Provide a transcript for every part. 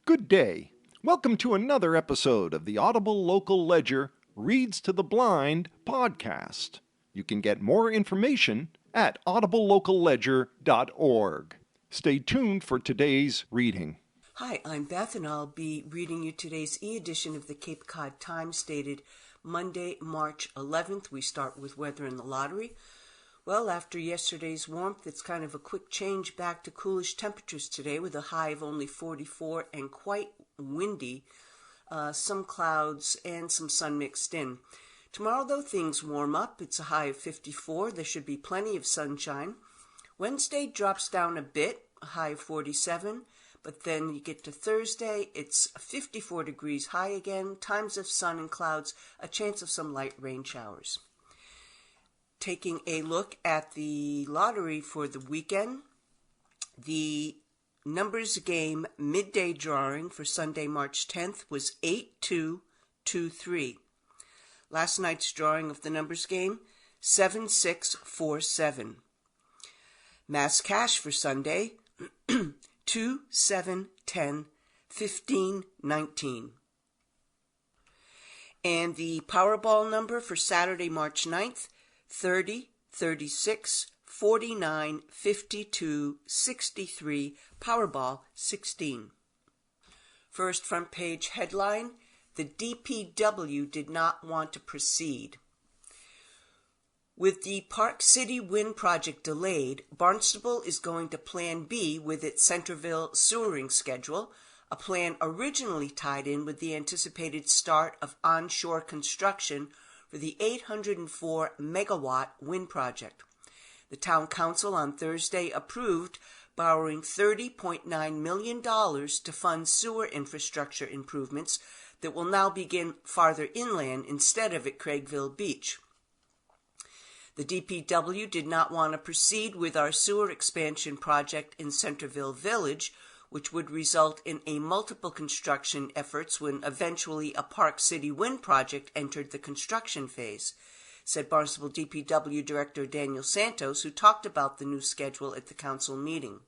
Good day. Welcome to another episode of the Audible Local Ledger Reads to the Blind podcast. You can get more information at audiblelocalledger.org. Stay tuned for today's reading. Hi, I'm Beth, and I'll be reading you today's e-edition of the Cape Cod Times, dated Monday, March 11th. We start with weather and the lottery. Well, after yesterday's warmth, it's kind of a quick change back to coolish temperatures today with a high of only 44 and quite windy, some clouds and some sun mixed in. Tomorrow, though, things warm up. It's a high of 54. There should be plenty of sunshine. Wednesday drops down a bit, a high of 47. But then you get to Thursday, it's 54 degrees high again, times of sun and clouds, a chance of some light rain showers. Taking a look at the lottery for the weekend, the numbers game midday drawing for Sunday, March 10th was 8223. Last night's drawing of the numbers game, 7647. Mass cash for Sunday, 2, 7, 10, 15, 19. And the Powerball number for Saturday, March 9th, 30, 36, 49, 52, 63, Powerball 16. First front page headline, the DPW did not want to proceed. With the Park City Wind project delayed, Barnstable is going to Plan B with its Centerville sewering schedule, a plan originally tied in with the anticipated start of onshore construction for the 804-megawatt wind project. The Town Council on Thursday approved borrowing $30.9 million to fund sewer infrastructure improvements that will now begin farther inland instead of at Craigville Beach. The DPW did not want to proceed with our sewer expansion project in Centerville Village, which would result in a multiple construction efforts when eventually a Park City Wind project entered the construction phase, said Barnstable DPW Director Daniel Santos, who talked about the new schedule at the council meeting.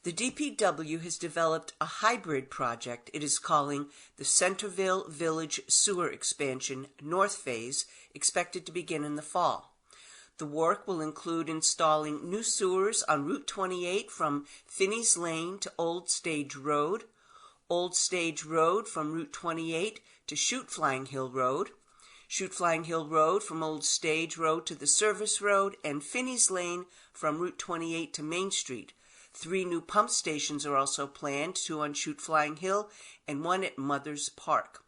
The DPW has developed a hybrid project it is calling the Centerville Village Sewer Expansion North Phase, expected to begin in the fall. The work will include installing new sewers on Route 28 from Finney's Lane to Old Stage Road from Route 28 to Chute Flying Hill Road from Old Stage Road to the Service Road, and Finney's Lane from Route 28 to Main Street. 3 new pump stations are also planned, 2 on Chute Flying Hill and 1 at Mothers Park.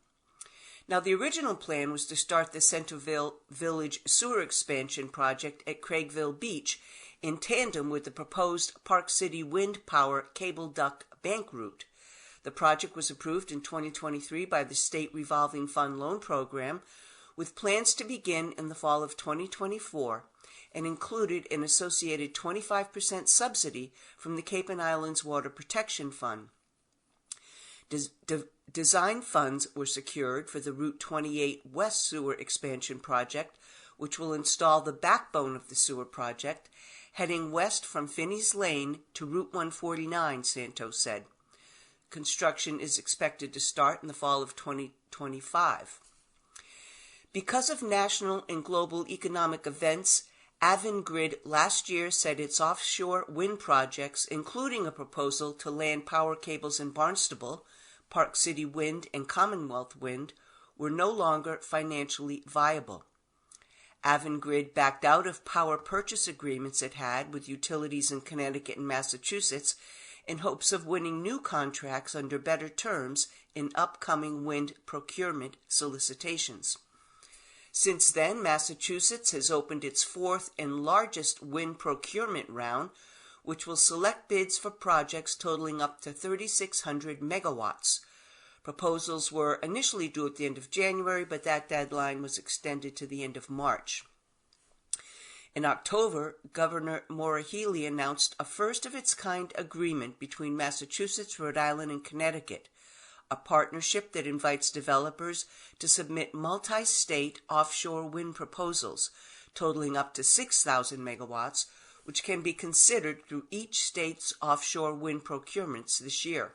Now, the original plan was to start the Centerville Village sewer expansion project at Craigville Beach in tandem with the proposed Park City Wind Power cable duct bank route. The project was approved in 2023 by the State Revolving Fund Loan Program, with plans to begin in the fall of 2024, and included an associated 25% subsidy from the Cape and Islands Water Protection Fund. Design funds were secured for the Route 28 West Sewer Expansion Project, which will install the backbone of the sewer project, heading west from Finney's Lane to Route 149, Santos said. Construction is expected to start in the fall of 2025. Because of national and global economic events, Avangrid last year said its offshore wind projects, including a proposal to land power cables in Barnstable, Park City Wind and Commonwealth Wind, were no longer financially viable. Avangrid backed out of power purchase agreements it had with utilities in Connecticut and Massachusetts in hopes of winning new contracts under better terms in upcoming wind procurement solicitations. Since then, Massachusetts has opened its 4th and largest wind procurement round, which will select bids for projects totaling up to 3,600 megawatts. Proposals were initially due at the end of January, but that deadline was extended to the end of March. In October, Governor Maura Healey announced a first-of-its-kind agreement between Massachusetts, Rhode Island, and Connecticut, a partnership that invites developers to submit multi-state offshore wind proposals totaling up to 6,000 megawatts, which can be considered through each state's offshore wind procurements this year.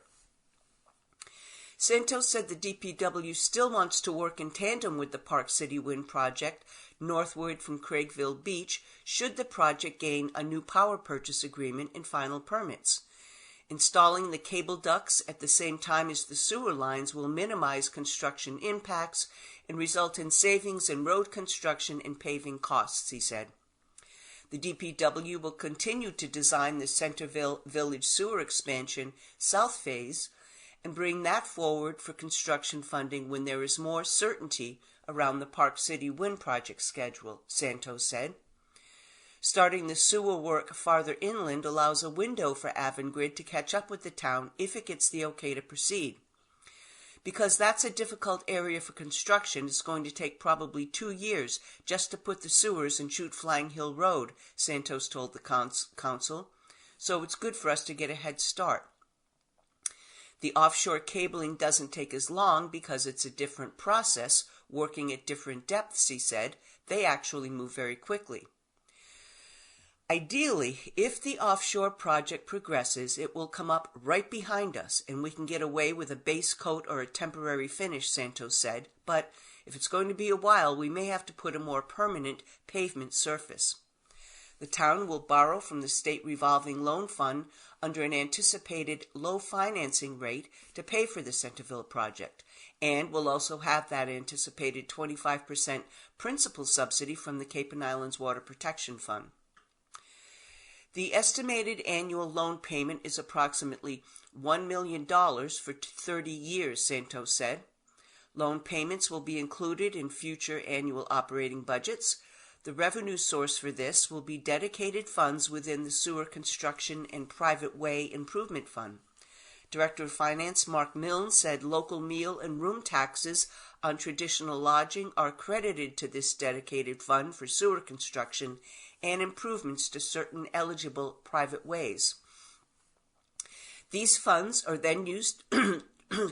Santos said the DPW still wants to work in tandem with the Park City Wind project northward from Craigville Beach should the project gain a new power purchase agreement and final permits. Installing the cable ducts at the same time as the sewer lines will minimize construction impacts and result in savings in road construction and paving costs, he said. The DPW will continue to design the Centerville Village sewer expansion south phase and bring that forward for construction funding when there is more certainty around the Park City Wind project schedule, Santos said. Starting the sewer work farther inland allows a window for Avangrid to catch up with the town if it gets the okay to proceed. Because that's a difficult area for construction, it's going to take probably 2 years just to put the sewers and shoot Flying Hill Road, Santos told the council. So it's good for us to get a head start. The offshore cabling doesn't take as long because it's a different process, working at different depths, he said. They actually move very quickly. Ideally, if the offshore project progresses, it will come up right behind us and we can get away with a base coat or a temporary finish, Santos said. But if it's going to be a while, we may have to put a more permanent pavement surface. The town will borrow from the State Revolving Loan Fund under an anticipated low financing rate to pay for the Centerville project, and will also have that anticipated 25% principal subsidy from the Cape and Islands Water Protection Fund. The estimated annual loan payment is approximately $1 million for 30 years, Santos said. Loan payments will be included in future annual operating budgets. The revenue source for this will be dedicated funds within the Sewer Construction and Private Way Improvement Fund. Director of Finance Mark Milne said local meal and room taxes on traditional lodging are credited to this dedicated fund for sewer construction and improvements to certain eligible private ways. These funds are then used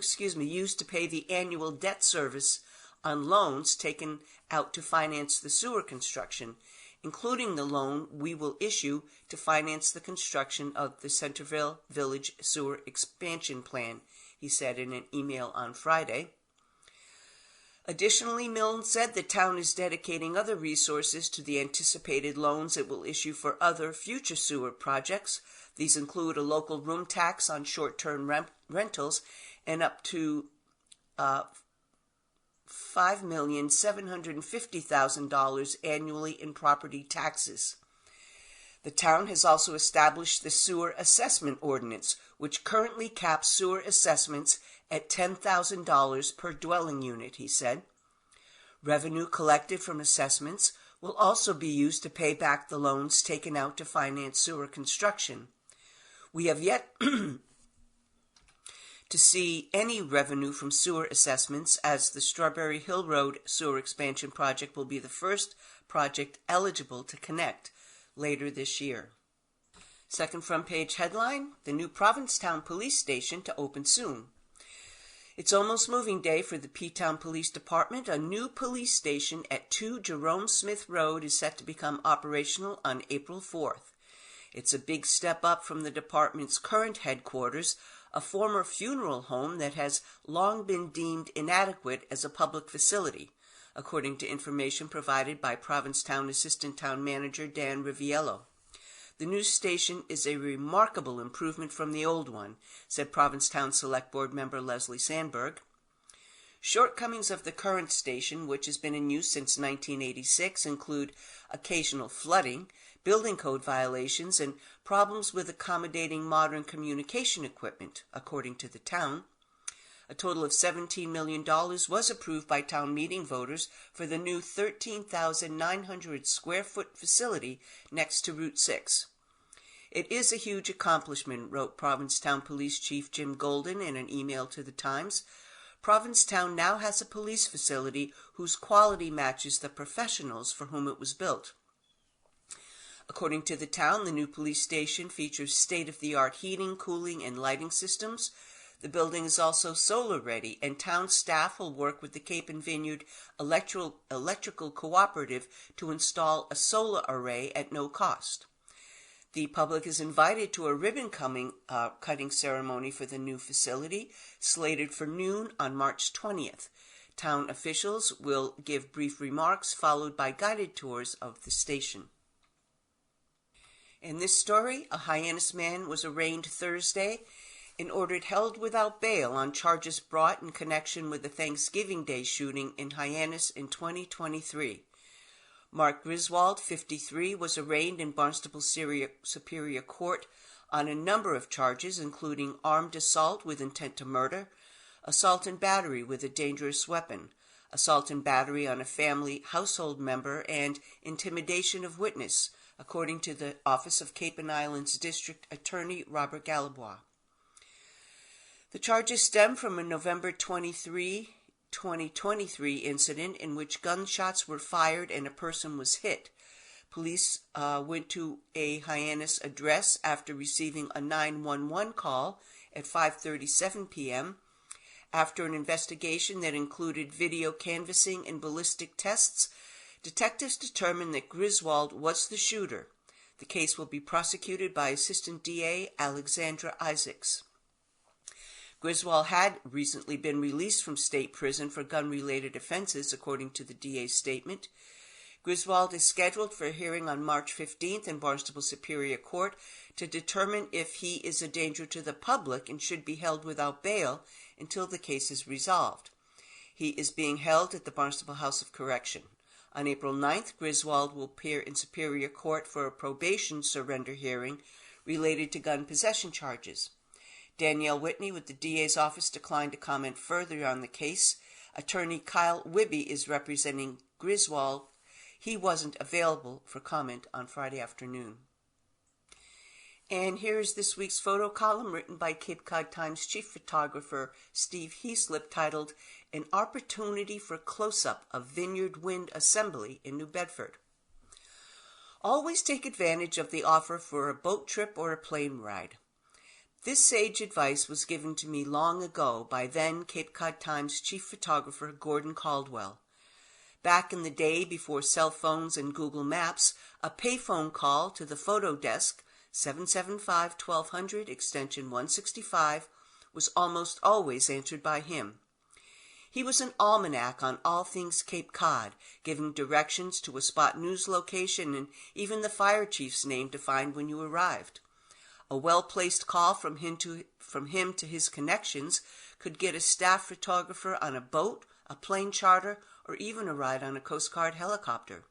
used to pay the annual debt service on loans taken out to finance the sewer construction, including the loan we will issue to finance the construction of the Centerville Village Sewer Expansion Plan, he said in an email on Friday. Additionally, Milne said the town is dedicating other resources to the anticipated loans it will issue for other future sewer projects. These include a local room tax on short-term rentals and up to $5,750,000 annually in property taxes. The town has also established the Sewer Assessment Ordinance, which currently caps sewer assessments at $10,000 per dwelling unit, he said. Revenue collected from assessments will also be used to pay back the loans taken out to finance sewer construction. We have yet to see any revenue from sewer assessments, as the Strawberry Hill Road sewer expansion project will be the first project eligible to connect later this year. Second front page headline, the new Provincetown Police Station to open soon. It's almost moving day for the P-Town Police Department. A new police station at 2 Jerome Smith Road is set to become operational on April 4th. It's a big step up from the department's current headquarters, a former funeral home that has long been deemed inadequate as a public facility, according to information provided by Provincetown Assistant Town Manager Dan Riviello. The new station is a remarkable improvement from the old one, said Provincetown Select Board member Leslie Sandberg. Shortcomings of the current station, which has been in use since 1986, include occasional flooding, building code violations, and problems with accommodating modern communication equipment, according to the town. A total of $17 million was approved by town meeting voters for the new 13,900 square foot facility next to Route 6. It is a huge accomplishment, wrote Provincetown Police Chief Jim Golden in an email to the Times. Provincetown now has a police facility whose quality matches the professionals for whom it was built. According to the town, the new police station features state-of-the-art heating, cooling, and lighting systems. The building is also solar-ready, and town staff will work with the Cape and Vineyard Electrical Cooperative to install a solar array at no cost. The public is invited to a ribbon-cutting ceremony for the new facility, slated for noon on March 20th. Town officials will give brief remarks, followed by guided tours of the station. In this story, a Hyannis man was arraigned Thursday and ordered held without bail on charges brought in connection with the Thanksgiving Day shooting in Hyannis in 2023. Mark Griswold, 53, was arraigned in Barnstable Superior Court on a number of charges, including armed assault with intent to murder, assault and battery with a dangerous weapon, assault and battery on a family household member, and intimidation of witness, according to the Office of Cape and Islands District Attorney Robert Galabois. The charges stem from a November 23, 2023 incident in which gunshots were fired and a person was hit. Police went to a Hyannis address after receiving a 911 call at 5:37 p.m. After an investigation that included video canvassing and ballistic tests, detectives determined that Griswold was the shooter. The case will be prosecuted by Assistant DA Alexandra Isaacs. Griswold had recently been released from state prison for gun-related offenses, according to the DA's statement. Griswold is scheduled for a hearing on March 15th in Barnstable Superior Court to determine if he is a danger to the public and should be held without bail until the case is resolved. He is being held at the Barnstable House of Correction. On April 9th, Griswold will appear in Superior Court for a probation surrender hearing related to gun possession charges. Danielle Whitney with the DA's office declined to comment further on the case. Attorney Kyle Wibby is representing Griswold. He wasn't available for comment on Friday afternoon. And here's this week's photo column written by Cape Cod Times chief photographer Steve Heaslip, titled An Opportunity for Close-Up of Vineyard Wind Assembly in New Bedford. Always take advantage of the offer for a boat trip or a plane ride. This sage advice was given to me long ago by then Cape Cod Times chief photographer Gordon Caldwell. Back in the day before cell phones and Google Maps, a payphone call to the photo desk, 775-1200, extension 165, was almost always answered by him. He was an almanac on all things Cape Cod, giving directions to a spot news location and even the fire chief's name to find when you arrived. A well-placed call from him to his connections could get a staff photographer on a boat, a plane charter, or even a ride on a Coast Guard helicopter.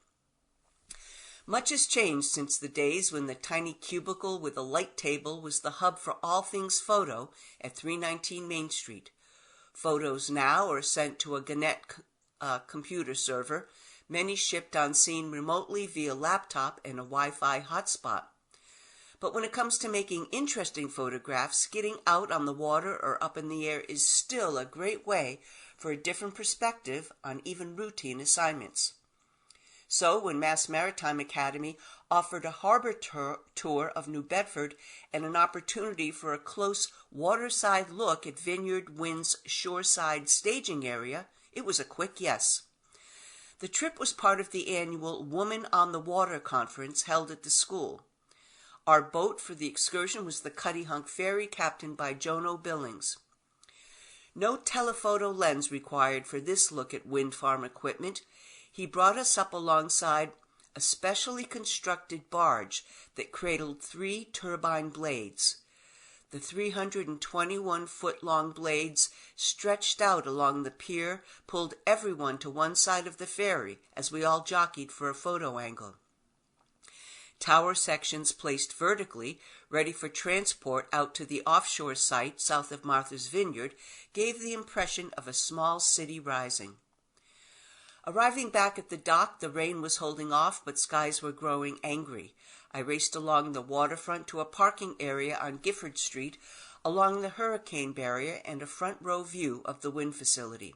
Much has changed since the days when the tiny cubicle with a light table was the hub for all things photo at 319 Main Street. Photos now are sent to a Gannett computer server, many shipped on scene remotely via laptop and a Wi-Fi hotspot. But when it comes to making interesting photographs, getting out on the water or up in the air is still a great way for a different perspective on even routine assignments. So when Mass Maritime Academy offered a harbor tour of New Bedford and an opportunity for a close waterside look at Vineyard Wind's shoreside staging area, it was a quick yes. The trip was part of the annual Woman on the Water conference held at the school. Our boat for the excursion was the Cuddy Hunk Ferry, captained by Jono Billings. No telephoto lens required for this look at wind farm equipment. He brought us up alongside a specially constructed barge that cradled 3 turbine blades. The 321-foot-long blades stretched out along the pier pulled everyone to one side of the ferry as we all jockeyed for a photo angle. Tower sections placed vertically, ready for transport out to the offshore site south of Martha's Vineyard, gave the impression of a small city rising. Arriving back at the dock, the rain was holding off, but skies were growing angry. I raced along the waterfront to a parking area on Gifford Street, along the hurricane barrier and a front row view of the wind facility.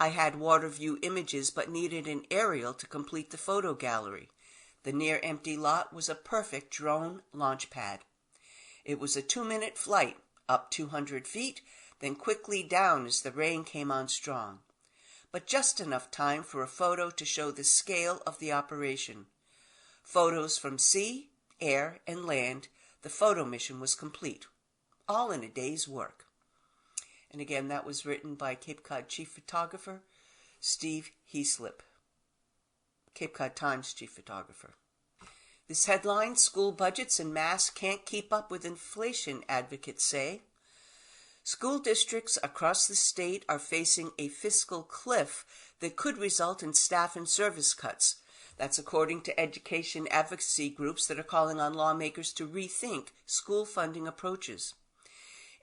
I had water view images, but needed an aerial to complete the photo gallery. The near-empty lot was a perfect drone launch pad. It was a 2-minute flight, up 200 feet, then quickly down as the rain came on strong. But just enough time for a photo to show the scale of the operation. Photos from sea, air, and land, the photo mission was complete, all in a day's work. And again, that was written by Cape Cod Chief Photographer Steve Heaslip, Cape Cod Times Chief Photographer. This headline, School Budgets en Masse Can't Keep Up with Inflation, advocates say. School districts across the state are facing a fiscal cliff that could result in staff and service cuts. That's according to education advocacy groups that are calling on lawmakers to rethink school funding approaches.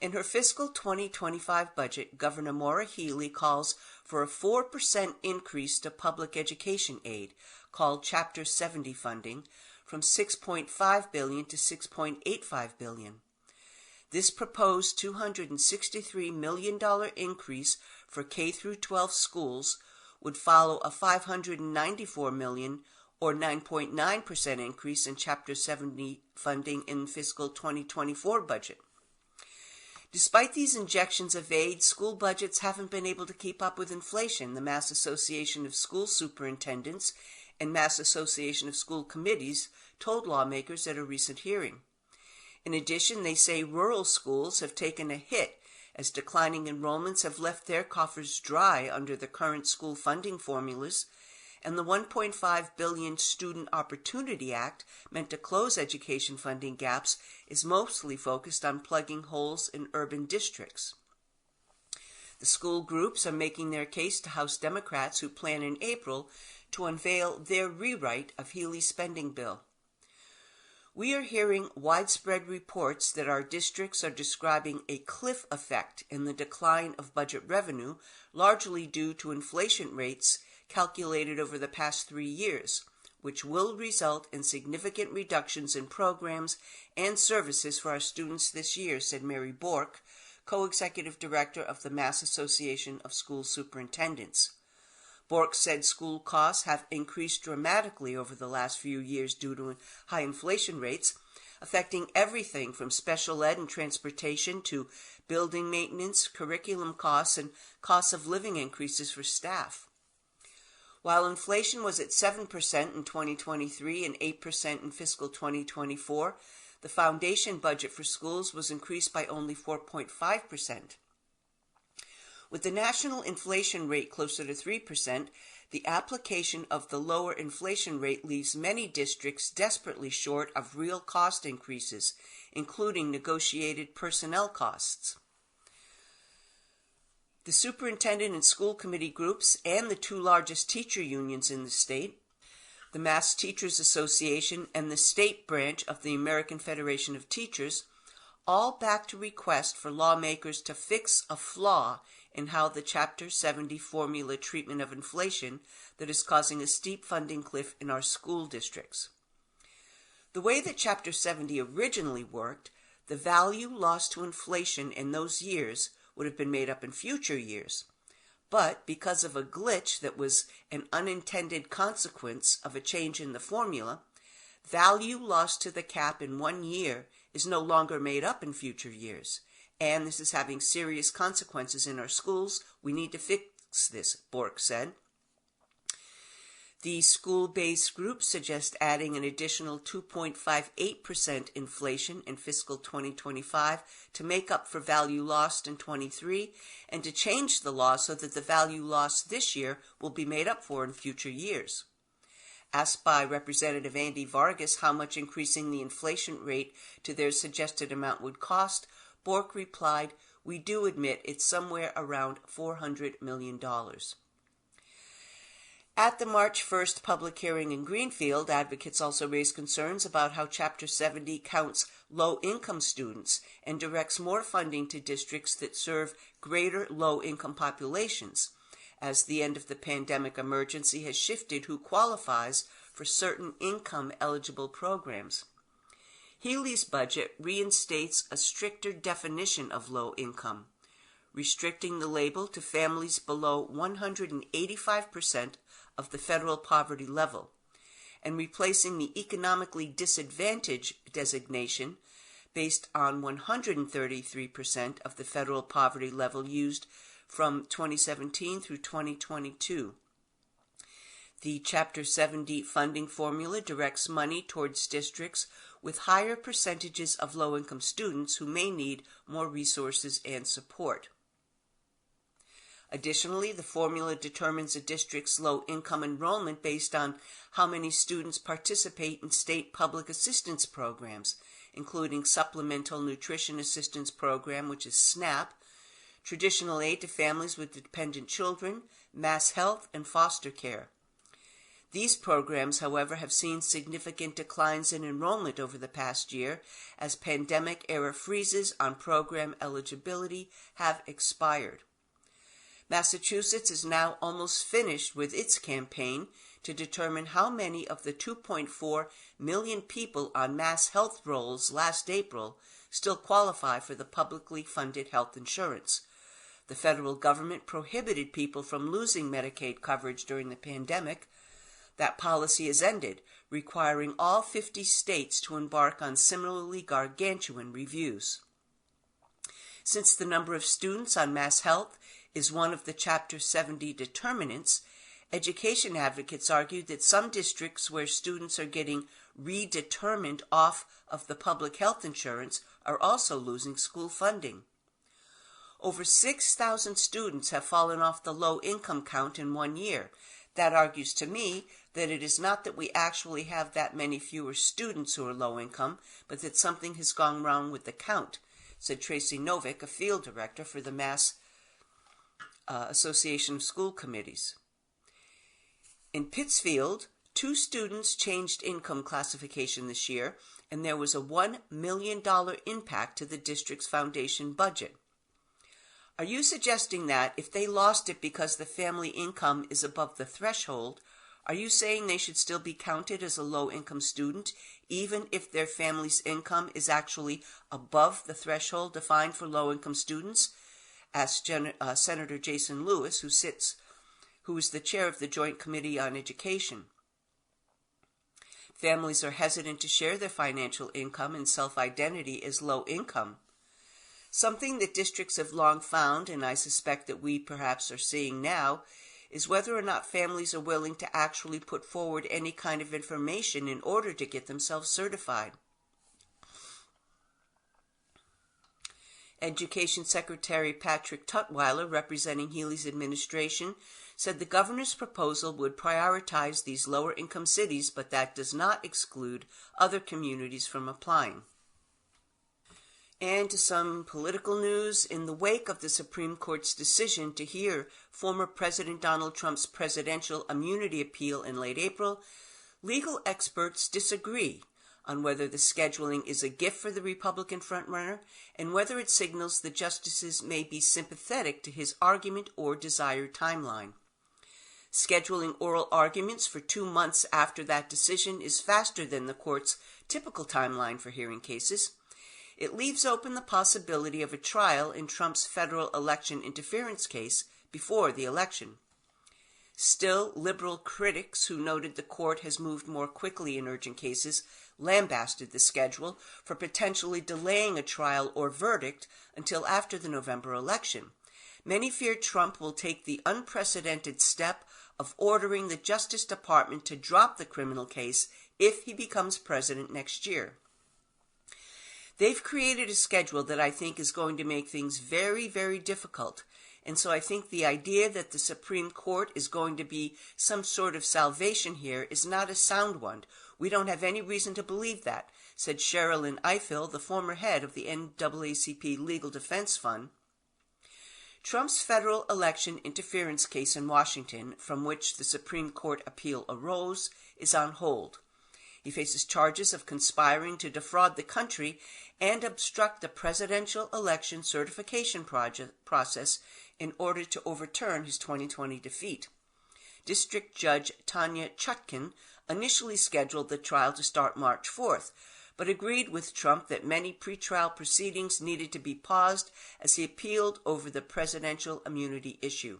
In her fiscal 2025 budget, Governor Maura Healey calls for a 4% increase to public education aid, called Chapter 70 funding, from $6.5 billion to $6.85 billion. This proposed $263 million increase for K-12 schools would follow a $594 million or 9.9% increase in Chapter 70 funding in fiscal 2024 budget. Despite these injections of aid, school budgets haven't been able to keep up with inflation, the Mass Association of School Superintendents and Mass Association of School Committees told lawmakers at a recent hearing. In addition, they say rural schools have taken a hit as declining enrollments have left their coffers dry under the current school funding formulas, and the $1.5 billion Student Opportunity Act, meant to close education funding gaps, is mostly focused on plugging holes in urban districts. The school groups are making their case to House Democrats who plan in April to unveil their rewrite of Healey's spending bill. We are hearing widespread reports that our districts are describing a cliff effect in the decline of budget revenue, largely due to inflation rates calculated over the past 3 years, which will result in significant reductions in programs and services for our students this year, said Mary Bork, co-executive director of the Mass Association of School Superintendents. Bork said school costs have increased dramatically over the last few years due to high inflation rates, affecting everything from special ed and transportation to building maintenance, curriculum costs, and costs of living increases for staff. While inflation was at 7% in 2023 and 8% in fiscal 2024, the foundation budget for schools was increased by only 4.5%. With the national inflation rate closer to 3%, the application of the lower inflation rate leaves many districts desperately short of real cost increases, including negotiated personnel costs. The superintendent and school committee groups and the two largest teacher unions in the state, the Mass Teachers Association and the state branch of the American Federation of Teachers, all backed a request for lawmakers to fix a flaw in how the Chapter 70 formula treatment of inflation that is causing a steep funding cliff in our school districts. The way that Chapter 70 originally worked, the value lost to inflation in those years would have been made up in future years. But because of a glitch that was an unintended consequence of a change in the formula, value lost to the cap in 1 year is no longer made up in future years. And this is having serious consequences in our schools. We need to fix this, Bork said. The school-based groups suggest adding an additional 2.58% inflation in fiscal 2025 to make up for value lost in 23 and to change the law so that the value lost this year will be made up for in future years. Asked by Representative Andy Vargas how much increasing the inflation rate to their suggested amount would cost, Bork replied, "We do admit it's somewhere around $400 million. At the March 1st public hearing in Greenfield, advocates also raised concerns about how Chapter 70 counts low-income students and directs more funding to districts that serve greater low-income populations, as the end of the pandemic emergency has shifted who qualifies for certain income-eligible programs. Healey's budget reinstates a stricter definition of low income, restricting the label to families below 185% of the federal poverty level, and replacing the economically disadvantaged designation based on 133% of the federal poverty level used from 2017 through 2022. The Chapter 70 funding formula directs money towards districts with higher percentages of low-income students who may need more resources and support. Additionally, the formula determines a district's low-income enrollment based on how many students participate in state public assistance programs, including Supplemental Nutrition Assistance Program, which is SNAP, traditional aid to families with dependent children, mass health, and foster care. These programs, however, have seen significant declines in enrollment over the past year as pandemic-era freezes on program eligibility have expired. Massachusetts is now almost finished with its campaign to determine how many of the 2.4 million people on mass health rolls last April still qualify for the publicly funded health insurance. The federal government prohibited people from losing Medicaid coverage during the pandemic. That policy has ended, requiring all 50 states to embark on similarly gargantuan reviews. Since the number of students on mass health is one of the Chapter 70 determinants, education advocates argued that some districts where students are getting redetermined off of the public health insurance are also losing school funding. Over 6,000 students have fallen off the low-income count in 1 year. That argues to me that it is not that we actually have that many fewer students who are low-income, but that something has gone wrong with the count, said Tracy Novick, a field director for the Mass Association of School Committees. In Pittsfield, 2 students changed income classification this year, and there was a $1 million impact to the district's foundation budget. Are you suggesting that if they lost it because the family income is above the threshold, are you saying they should still be counted as a low-income student, even if their family's income is actually above the threshold defined for low-income students? Asked Senator Jason Lewis, who is the chair of the Joint Committee on Education. Families are hesitant to share their financial income and self-identity as low income. Something that districts have long found, and I suspect that we perhaps are seeing now, is whether or not families are willing to actually put forward any kind of information in order to get themselves certified. Education Secretary Patrick Tutwiler, representing Healy's administration, said the governor's proposal would prioritize these lower-income cities, but that does not exclude other communities from applying. And to some political news, in the wake of the Supreme Court's decision to hear former President Donald Trump's presidential immunity appeal in late April, legal experts disagree on whether the scheduling is a gift for the Republican frontrunner and whether it signals the justices may be sympathetic to his argument or desired timeline. Scheduling oral arguments for 2 months after that decision is faster than the court's typical timeline for hearing cases. It leaves open the possibility of a trial in Trump's federal election interference case before the election. Still, liberal critics who noted the court has moved more quickly in urgent cases lambasted the schedule for potentially delaying a trial or verdict until after the November election. Many fear Trump will take the unprecedented step of ordering the Justice Department to drop the criminal case if he becomes president next year. They've created a schedule that I think is going to make things very, very difficult. And so I think the idea that the Supreme Court is going to be some sort of salvation here is not a sound one. We don't have any reason to believe that, said Sherilyn Ifill, the former head of the NAACP Legal Defense Fund. Trump's federal election interference case in Washington, from which the Supreme Court appeal arose, is on hold. He faces charges of conspiring to defraud the country and obstruct the presidential election certification process in order to overturn his 2020 defeat. District Judge Tanya Chutkan initially scheduled the trial to start March 4th, but agreed with Trump that many pretrial proceedings needed to be paused as he appealed over the presidential immunity issue.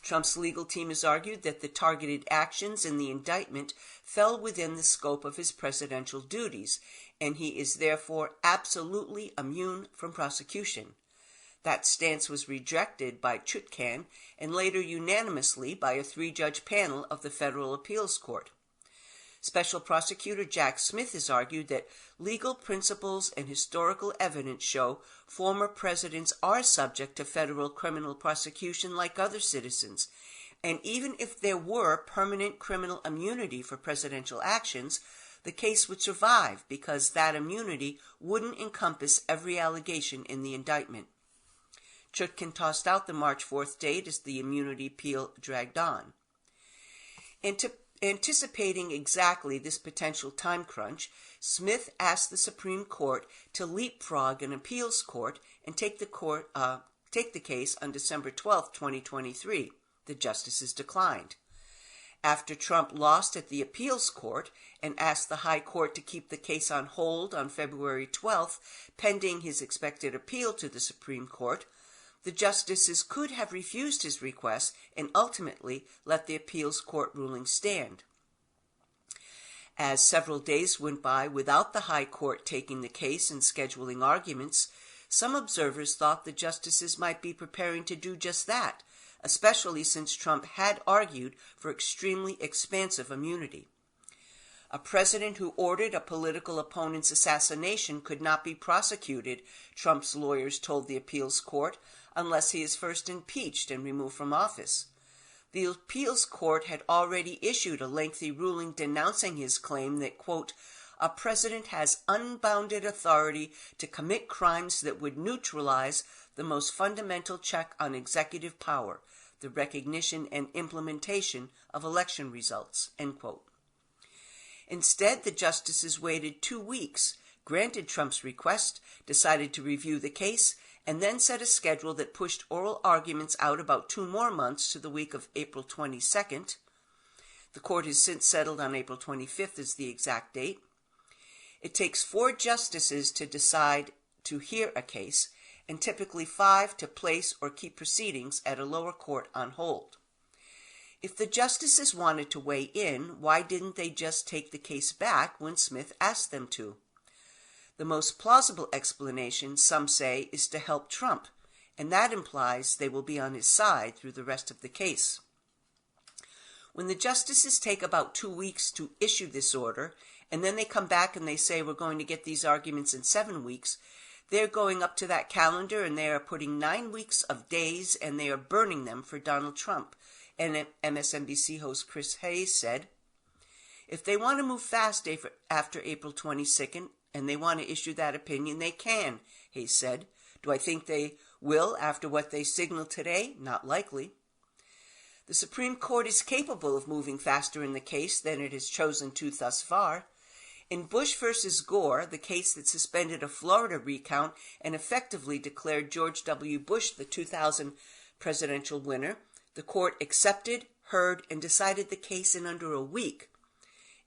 Trump's legal team has argued that the targeted actions in the indictment fell within the scope of his presidential duties, and he is therefore absolutely immune from prosecution. That stance was rejected by Chutkan and later unanimously by a 3-judge panel of the Federal Appeals Court. Special Prosecutor Jack Smith has argued that legal principles and historical evidence show former presidents are subject to federal criminal prosecution like other citizens, and even if there were permanent criminal immunity for presidential actions, the case would survive because that immunity wouldn't encompass every allegation in the indictment. Chutkan tossed out the March 4th date as the immunity appeal dragged on. Anticipating exactly this potential time crunch, Smith asked the Supreme Court to leapfrog an appeals court and take the case on December 12, 2023. The justices declined. After Trump lost at the appeals court and asked the High Court to keep the case on hold on February 12th, pending his expected appeal to the Supreme Court, the justices could have refused his request and ultimately let the appeals court ruling stand. As several days went by without the High Court taking the case and scheduling arguments, some observers thought the justices might be preparing to do just that, especially since Trump had argued for extremely expansive immunity. A president who ordered a political opponent's assassination could not be prosecuted, Trump's lawyers told the appeals court, unless he is first impeached and removed from office. The appeals court had already issued a lengthy ruling denouncing his claim that, quote, a president has unbounded authority to commit crimes that would neutralize the most fundamental check on executive power, the recognition and implementation of election results, end quote. Instead, the justices waited 2 weeks, granted Trump's request, decided to review the case, and then set a schedule that pushed oral arguments out about 2 more months to the week of April 22nd. The court has since settled on April 25th as the exact date. It takes 4 justices to decide to hear a case, and typically 5 to place or keep proceedings at a lower court on hold. If the justices wanted to weigh in, why didn't they just take the case back when Smith asked them to? The most plausible explanation, some say, is to help Trump, and that implies they will be on his side through the rest of the case. When the justices take about 2 weeks to issue this order, and then they come back and they say we're going to get these arguments in 7 weeks, they're going up to that calendar and they are putting 9 weeks of days and they are burning them for Donald Trump. And MSNBC host Chris Hayes said, if they want to move fast after April 22nd and they want to issue that opinion, they can, Hayes said. Do I think they will after what they signaled today? Not likely. The Supreme Court is capable of moving faster in the case than it has chosen to thus far. In Bush v. Gore, the case that suspended a Florida recount and effectively declared George W. Bush the 2000 presidential winner, the court accepted, heard, and decided the case in under a week.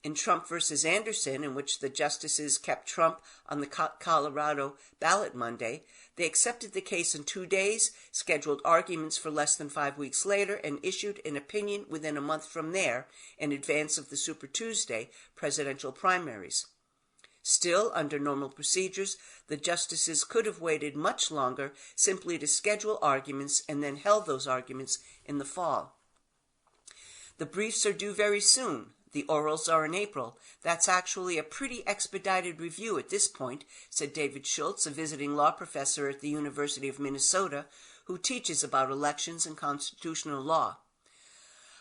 In Trump v. Anderson, in which the justices kept Trump on the Colorado ballot Monday, they accepted the case in 2 days, scheduled arguments for less than 5 weeks later, and issued an opinion within a month from there, in advance of the Super Tuesday presidential primaries. Still, under normal procedures, the justices could have waited much longer simply to schedule arguments and then held those arguments in the fall. The briefs are due very soon. The orals are in April. That's actually a pretty expedited review at this point, said David Schultz, a visiting law professor at the University of Minnesota, who teaches about elections and constitutional law.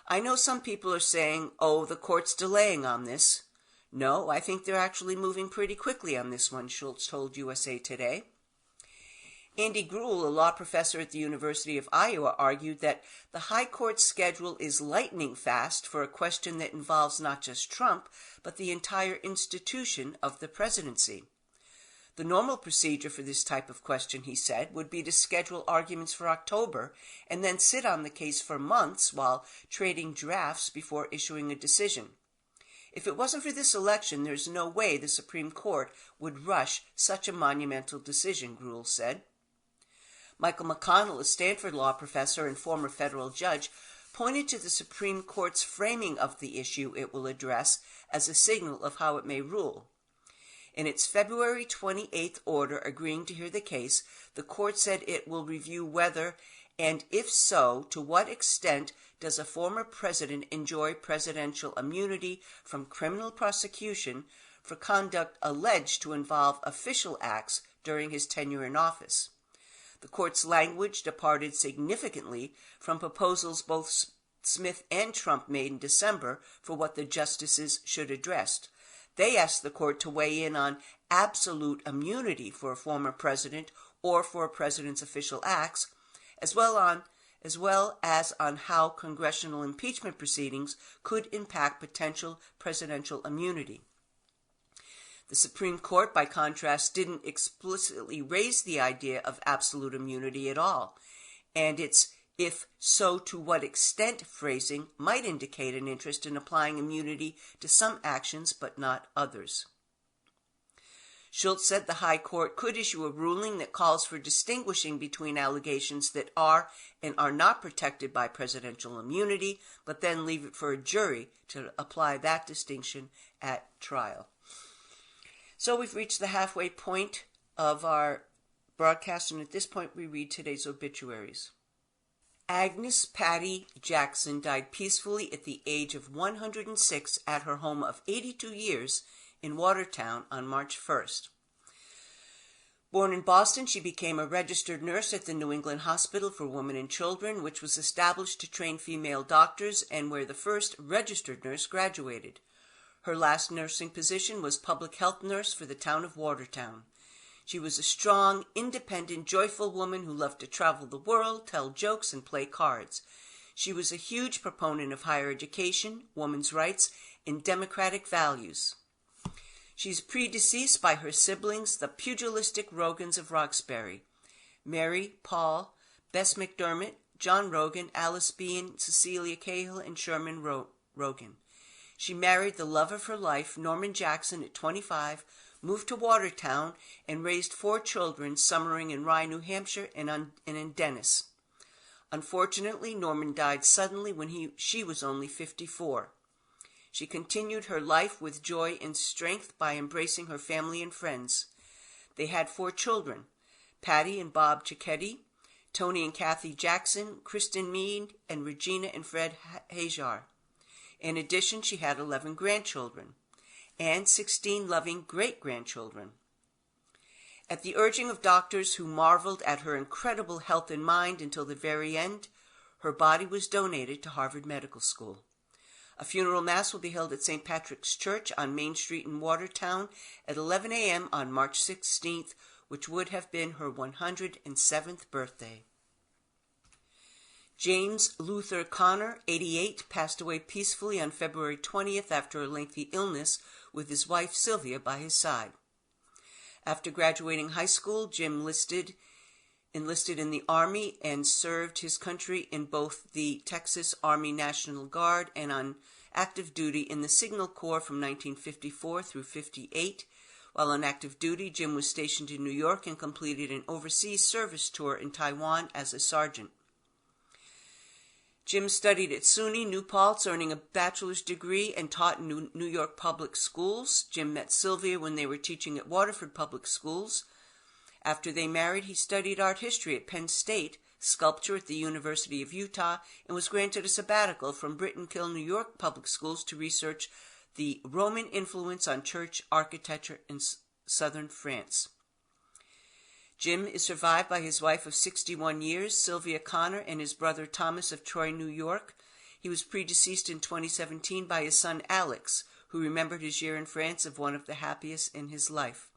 I know some people are saying, oh, the court's delaying on this. No, I think they're actually moving pretty quickly on this one, Schultz told USA Today. Andy Gruhl, a law professor at the University of Iowa, argued that the High Court's schedule is lightning fast for a question that involves not just Trump, but the entire institution of the presidency. The normal procedure for this type of question, he said, would be to schedule arguments for October and then sit on the case for months while trading drafts before issuing a decision. If it wasn't for this election, there's no way the Supreme Court would rush such a monumental decision, Gruhl said. Michael McConnell, a Stanford law professor and former federal judge, pointed to the Supreme Court's framing of the issue it will address as a signal of how it may rule. In its February 28th order agreeing to hear the case, the court said it will review whether, and if so, to what extent does a former president enjoy presidential immunity from criminal prosecution for conduct alleged to involve official acts during his tenure in office. The court's language departed significantly from proposals both Smith and Trump made in December for what the justices should address. They asked the court to weigh in on absolute immunity for a former president or for a president's official acts, as well as on how congressional impeachment proceedings could impact potential presidential immunity. The Supreme Court, by contrast, didn't explicitly raise the idea of absolute immunity at all, and its "if so to what extent" phrasing might indicate an interest in applying immunity to some actions but not others. Schultz said the High Court could issue a ruling that calls for distinguishing between allegations that are and are not protected by presidential immunity, but then leave it for a jury to apply that distinction at trial. So we've reached the halfway point of our broadcast, and at this point we read today's obituaries. Agnes Patty Jackson died peacefully at the age of 106 at her home of 82 years in Watertown on March 1st. Born in Boston, she became a registered nurse at the New England Hospital for Women and Children, which was established to train female doctors and where the first registered nurse graduated. Her last nursing position was public health nurse for the town of Watertown. She was a strong, independent, joyful woman who loved to travel the world, tell jokes, and play cards. She was a huge proponent of higher education, women's rights, and democratic values. She's predeceased by her siblings, the pugilistic Rogans of Roxbury: Mary, Paul, Bess McDermott, John Rogan, Alice Bean, Cecilia Cahill, and Sherman Rogan. She married the love of her life, Norman Jackson, at 25, moved to Watertown, and raised 4 children, summering in Rye, New Hampshire, and in Dennis. Unfortunately, Norman died suddenly when she was only 54. She continued her life with joy and strength by embracing her family and friends. They had 4 children: Patty and Bob Cicchetti, Tony and Kathy Jackson, Kristen Mead, and Regina and Fred Hajar. In addition, she had 11 grandchildren and 16 loving great-grandchildren. At the urging of doctors who marveled at her incredible health and mind until the very end, her body was donated to Harvard Medical School. A funeral mass will be held at St. Patrick's Church on Main Street in Watertown at 11 a.m. on March 16th, which would have been her 107th birthday. James Luther Connor, 88, passed away peacefully on February 20th after a lengthy illness with his wife Sylvia by his side. After graduating high school, Jim enlisted in the Army and served his country in both the Texas Army National Guard and on active duty in the Signal Corps from 1954 through 58. While on active duty, Jim was stationed in New York and completed an overseas service tour in Taiwan as a sergeant. Jim studied at SUNY New Paltz, earning a bachelor's degree, and taught in New York public schools. Jim met Sylvia when they were teaching at Waterford Public Schools. After they married, he studied art history at Penn State, sculpture at the University of Utah, and was granted a sabbatical from Brittenkill, New York public schools to research the Roman influence on church architecture in southern France. Jim is survived by his wife of 61 years, Sylvia Connor, and his brother Thomas of Troy, New York. He was predeceased in 2017 by his son Alex, who remembered his year in France of one of the happiest in his life.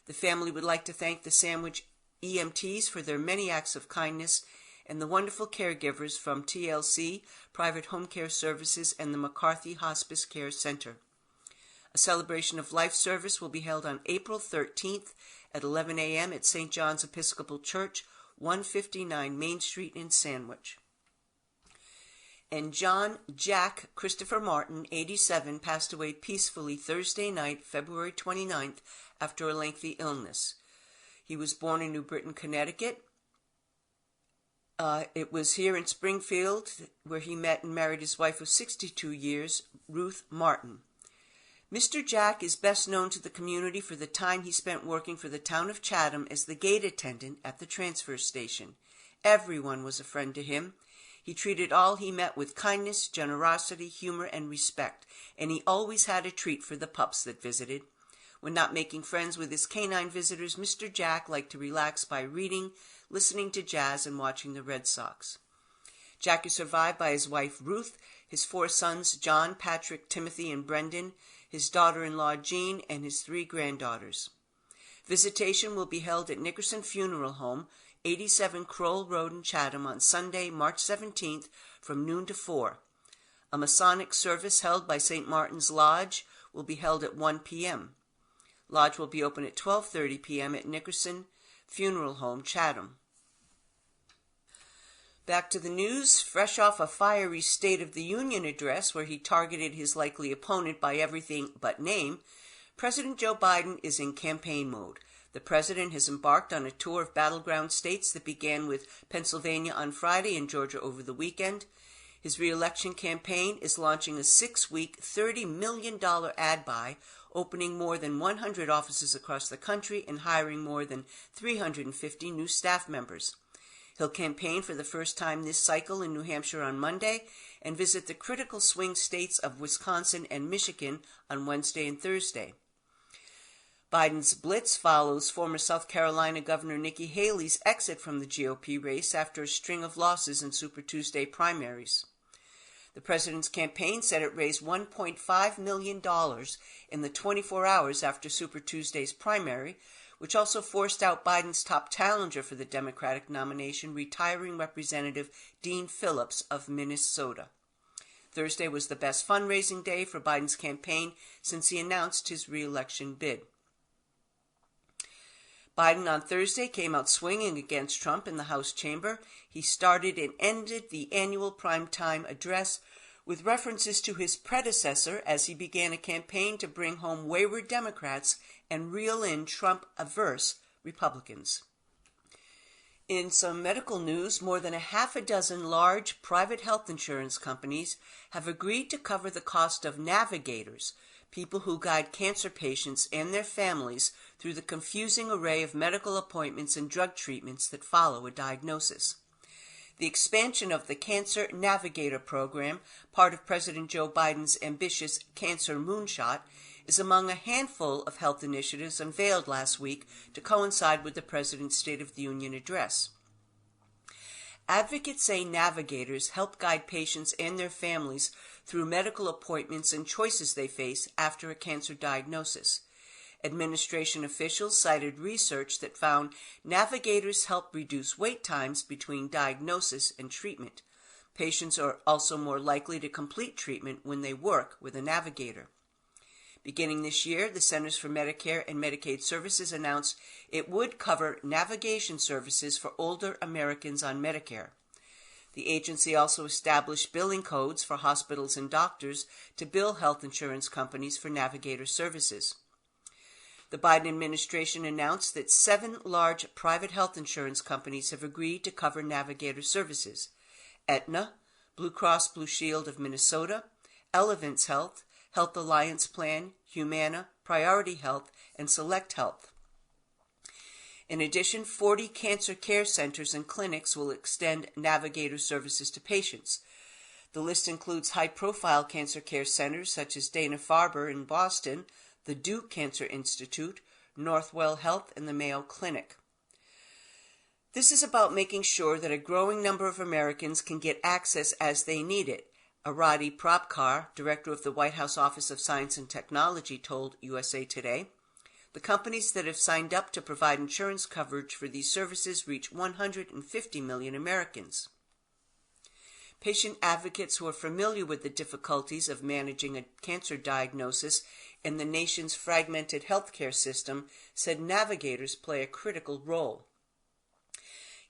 The family would like to thank the Sandwich EMTs for their many acts of kindness and the wonderful caregivers from TLC, Private Home Care Services, and the McCarthy Hospice Care Center. A celebration of life service will be held on April 13th at 11 a.m. at St. John's Episcopal Church, 159 Main Street in Sandwich. And John Jack Christopher Martin, 87, passed away peacefully Thursday night, February 29th, after a lengthy illness. He was born in New Britain, Connecticut. It was here in Springfield where he met and married his wife of 62 years, Ruth Martin. Mr. Jack is best known to the community for the time he spent working for the town of Chatham as the gate attendant at the transfer station. Everyone was a friend to him. He treated all he met with kindness, generosity, humor, and respect, and he always had a treat for the pups that visited. When not making friends with his canine visitors, Mr. Jack liked to relax by reading, listening to jazz, and watching the Red Sox. Jack is survived by his wife Ruth, his 4 sons John, Patrick, Timothy, and Brendan, his daughter-in-law Jean, and his 3 granddaughters. Visitation will be held at Nickerson Funeral Home, 87 Crowell Road in Chatham on Sunday, March 17th from noon to 4. A Masonic service held by St. Martin's Lodge will be held at 1 p.m. Lodge will be open at 12:30 p.m. at Nickerson Funeral Home, Chatham. Back to the news. Fresh off a fiery State of the Union address where he targeted his likely opponent by everything but name, President Joe Biden is in campaign mode. The president has embarked on a tour of battleground states that began with Pennsylvania on Friday and Georgia over the weekend. His re-election campaign is launching a 6-week, $30 million ad buy, opening more than 100 offices across the country and hiring more than 350 new staff members. He'll campaign for the first time this cycle in New Hampshire on Monday and visit the critical swing states of Wisconsin and Michigan on Wednesday and Thursday. Biden's blitz follows former South Carolina Governor Nikki Haley's exit from the GOP race after a string of losses in Super Tuesday primaries. The president's campaign said it raised $1.5 million in the 24 hours after Super Tuesday's primary, which also forced out Biden's top challenger for the Democratic nomination, retiring Representative Dean Phillips of Minnesota. Thursday was the best fundraising day for Biden's campaign since he announced his re-election bid. Biden on Thursday came out swinging against Trump in the House chamber. He started and ended the annual primetime address with references to his predecessor as he began a campaign to bring home wayward Democrats and reel in Trump-averse Republicans. In some medical news, more than 6 large private health insurance companies have agreed to cover the cost of navigators, people who guide cancer patients and their families through the confusing array of medical appointments and drug treatments that follow a diagnosis. The expansion of the Cancer Navigator program, part of President Joe Biden's ambitious Cancer Moonshot, is among a handful of health initiatives unveiled last week to coincide with the President's State of the Union address. Advocates say navigators help guide patients and their families through medical appointments and choices they face after a cancer diagnosis. Administration officials cited research that found navigators help reduce wait times between diagnosis and treatment. Patients are also more likely to complete treatment when they work with a navigator. Beginning this year, the Centers for Medicare and Medicaid Services announced it would cover navigation services for older Americans on Medicare. The agency also established billing codes for hospitals and doctors to bill health insurance companies for navigator services. The Biden administration announced that 7 large private health insurance companies have agreed to cover navigator services: Aetna, Blue Cross Blue Shield of Minnesota, Elevance Health, Health Alliance Plan, Humana, Priority Health, and Select Health. In addition, 40 cancer care centers and clinics will extend navigator services to patients. The list includes high-profile cancer care centers such as Dana-Farber in Boston, the Duke Cancer Institute, Northwell Health, and the Mayo Clinic. This is about making sure that a growing number of Americans can get access as they need it. Arati Propkar, director of the White House Office of Science and Technology, told USA Today. The companies that have signed up to provide insurance coverage for these services reach 150 million Americans. Patient advocates who are familiar with the difficulties of managing a cancer diagnosis in the nation's fragmented healthcare system said navigators play a critical role.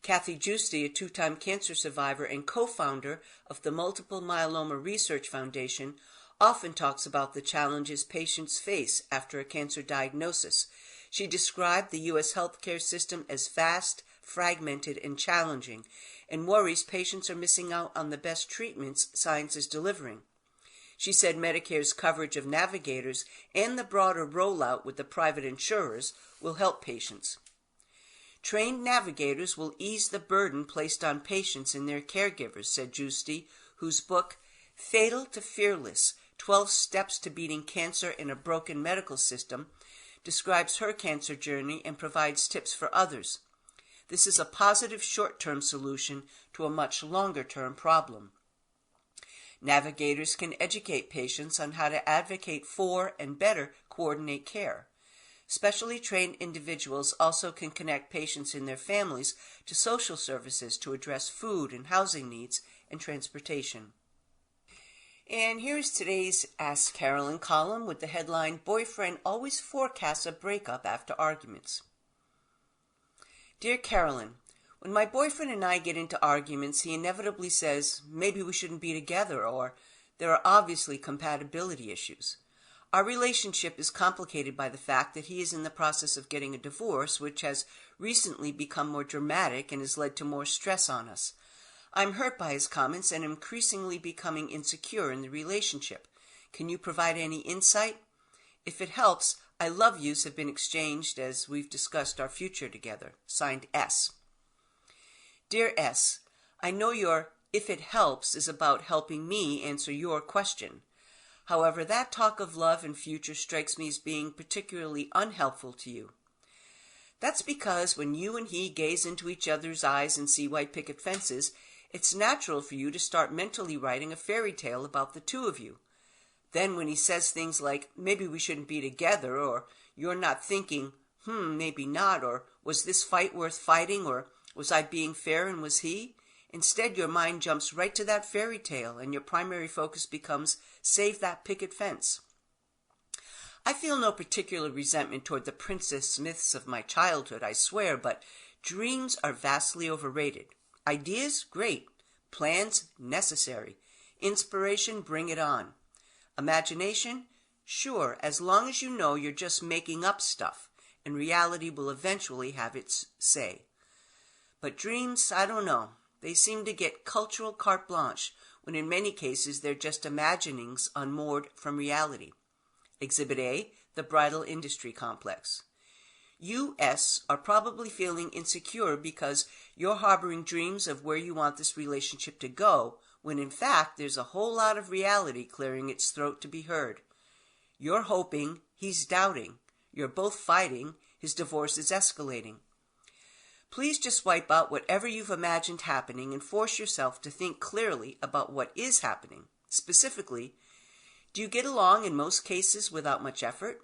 Kathy Giusti, a 2-time cancer survivor and co-founder of the Multiple Myeloma Research Foundation, often talks about the challenges patients face after a cancer diagnosis. She described the U.S. healthcare system as vast, fragmented, and challenging, and worries patients are missing out on the best treatments science is delivering. She said Medicare's coverage of navigators and the broader rollout with the private insurers will help patients. Trained navigators will ease the burden placed on patients and their caregivers, said Giusti, whose book, Fatal to Fearless, 12 Steps to Beating Cancer in a Broken Medical System, describes her cancer journey and provides tips for others. This is a positive short-term solution to a much longer-term problem. Navigators can educate patients on how to advocate for and better coordinate care. Specially trained individuals also can connect patients and their families to social services to address food and housing needs and transportation. And here's today's Ask Carolyn column with the headline, Boyfriend Always Forecasts a Breakup After Arguments. Dear Carolyn, when my boyfriend and I get into arguments, he inevitably says, maybe we shouldn't be together, or there are obviously compatibility issues. Our relationship is complicated by the fact that he is in the process of getting a divorce, which has recently become more dramatic and has led to more stress on us. I'm hurt by his comments and increasingly becoming insecure in the relationship. Can you provide any insight? If it helps, I love yous have been exchanged as we've discussed our future together. Signed, S. Dear S, I know your "if it helps" is about helping me answer your question. However, that talk of love and future strikes me as being particularly unhelpful to you. That's because when you and he gaze into each other's eyes and see white picket fences, it's natural for you to start mentally writing a fairy tale about the two of you. Then when he says things like, maybe we shouldn't be together, or you're not thinking, maybe not, or was this fight worth fighting, or was I being fair and was he? Instead, your mind jumps right to that fairy tale, and your primary focus becomes, save that picket fence. I feel no particular resentment toward the Princess Smiths of my childhood, I swear, but dreams are vastly overrated. Ideas? Great. Plans? Necessary. Inspiration? Bring it on. Imagination? Sure, as long as you know you're just making up stuff, and reality will eventually have its say. But dreams, I don't know. They seem to get cultural carte blanche, when in many cases they're just imaginings unmoored from reality. Exhibit A, the bridal industry complex. You, S, are probably feeling insecure because you're harboring dreams of where you want this relationship to go, when in fact there's a whole lot of reality clearing its throat to be heard. You're hoping, he's doubting. You're both fighting, his divorce is escalating. Please just wipe out whatever you've imagined happening and force yourself to think clearly about what is happening. Specifically, do you get along in most cases without much effort?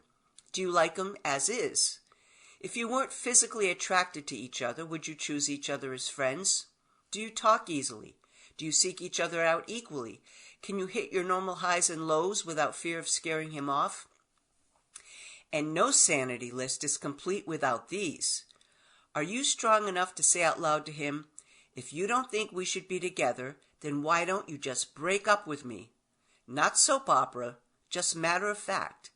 Do you like him as is? If you weren't physically attracted to each other, would you choose each other as friends? Do you talk easily? Do you seek each other out equally? Can you hit your normal highs and lows without fear of scaring him off? And no sanity list is complete without these. Are you strong enough to say out loud to him, if you don't think we should be together, then why don't you just break up with me? Not soap opera, just matter of fact.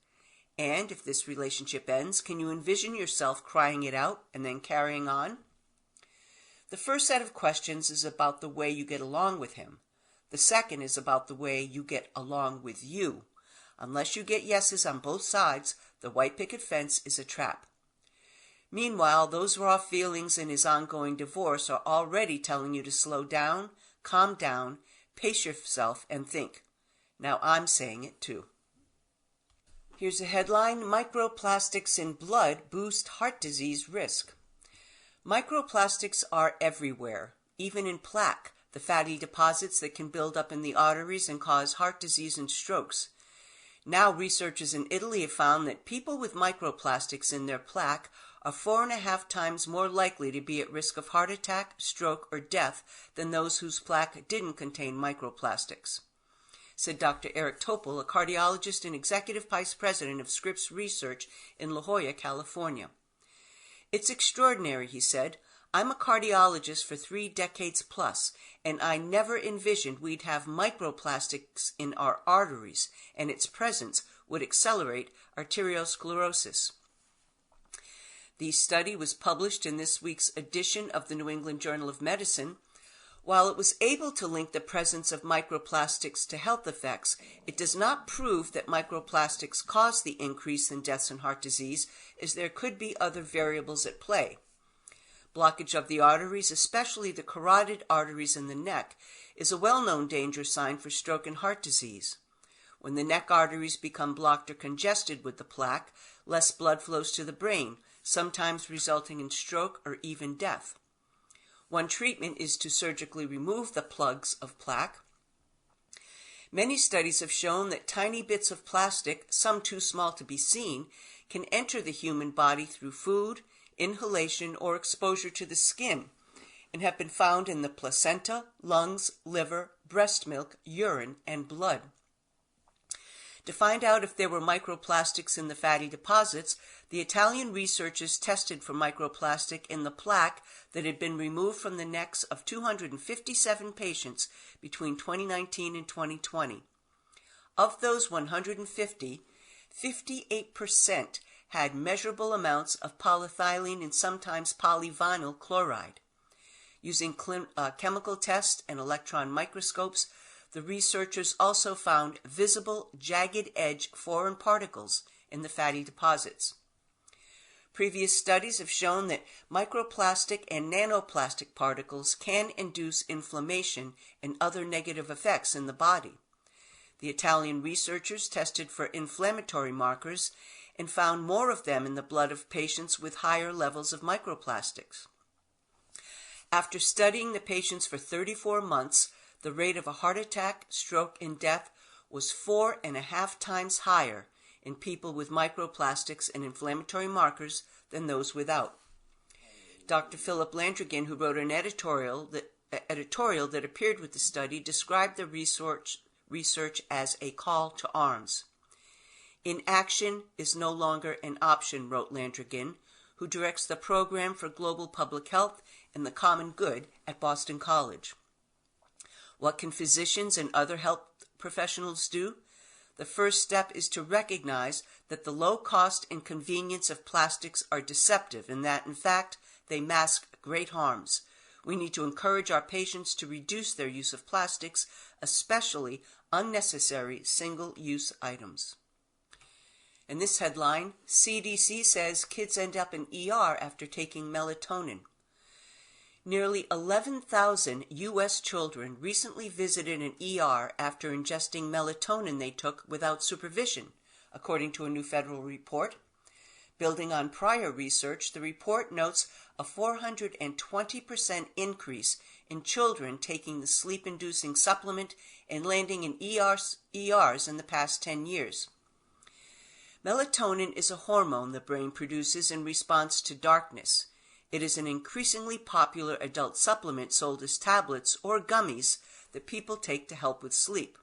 And if this relationship ends, can you envision yourself crying it out and then carrying on? The first set of questions is about the way you get along with him. The second is about the way you get along with you. Unless you get yeses on both sides, the white picket fence is a trap. Meanwhile, those raw feelings in his ongoing divorce are already telling you to slow down, calm down, pace yourself, and think. Now I'm saying it too. Here's a headline, Microplastics in Blood Boost Heart Disease Risk. Microplastics are everywhere, even in plaque, the fatty deposits that can build up in the arteries and cause heart disease and strokes. Now researchers in Italy have found that people with microplastics in their plaque are 4.5 times more likely to be at risk of heart attack, stroke, or death than those whose plaque didn't contain microplastics, said Dr. Eric Topol, a cardiologist and executive vice president of Scripps Research in La Jolla, California. It's extraordinary, he said. I'm a cardiologist for 3 decades plus, and I never envisioned we'd have microplastics in our arteries, and its presence would accelerate arteriosclerosis. The study was published in this week's edition of the New England Journal of Medicine. While it was able to link the presence of microplastics to health effects, it does not prove that microplastics cause the increase in deaths and heart disease, as there could be other variables at play. Blockage of the arteries, especially the carotid arteries in the neck, is a well-known danger sign for stroke and heart disease. When the neck arteries become blocked or congested with the plaque, less blood flows to the brain, sometimes resulting in stroke or even death. One treatment is to surgically remove the plugs of plaque. Many studies have shown that tiny bits of plastic, some too small to be seen, can enter the human body through food, inhalation, or exposure to the skin, and have been found in the placenta, lungs, liver, breast milk, urine, and blood. To find out if there were microplastics in the fatty deposits, the Italian researchers tested for microplastic in the plaque that had been removed from the necks of 257 patients between 2019 and 2020. Of those 150, 58% had measurable amounts of polyethylene and sometimes polyvinyl chloride. Using chemical tests and electron microscopes, the researchers also found visible, jagged-edge foreign particles in the fatty deposits. Previous studies have shown that microplastic and nanoplastic particles can induce inflammation and other negative effects in the body. The Italian researchers tested for inflammatory markers and found more of them in the blood of patients with higher levels of microplastics. After studying the patients for 34 months, the rate of a heart attack, stroke, and death was 4.5 times higher in people with microplastics and inflammatory markers than those without. Dr. Philip Landrigan, who wrote an editorial that appeared with the study, described the research as a call to arms. Inaction is no longer an option, wrote Landrigan, who directs the Program for Global Public Health and the Common Good at Boston College. What can physicians and other health professionals do? The first step is to recognize that the low cost and convenience of plastics are deceptive and that, in fact, they mask great harms. We need to encourage our patients to reduce their use of plastics, especially unnecessary single-use items. In this headline, CDC says kids end up in ER after taking melatonin. Nearly 11,000 U.S. children recently visited an ER after ingesting melatonin they took without supervision, according to a new federal report. Building on prior research, the report notes a 420% increase in children taking the sleep-inducing supplement and landing in ERs in the past 10 years. Melatonin is a hormone the brain produces in response to darkness. It is an increasingly popular adult supplement sold as tablets or gummies that people take to help with sleep.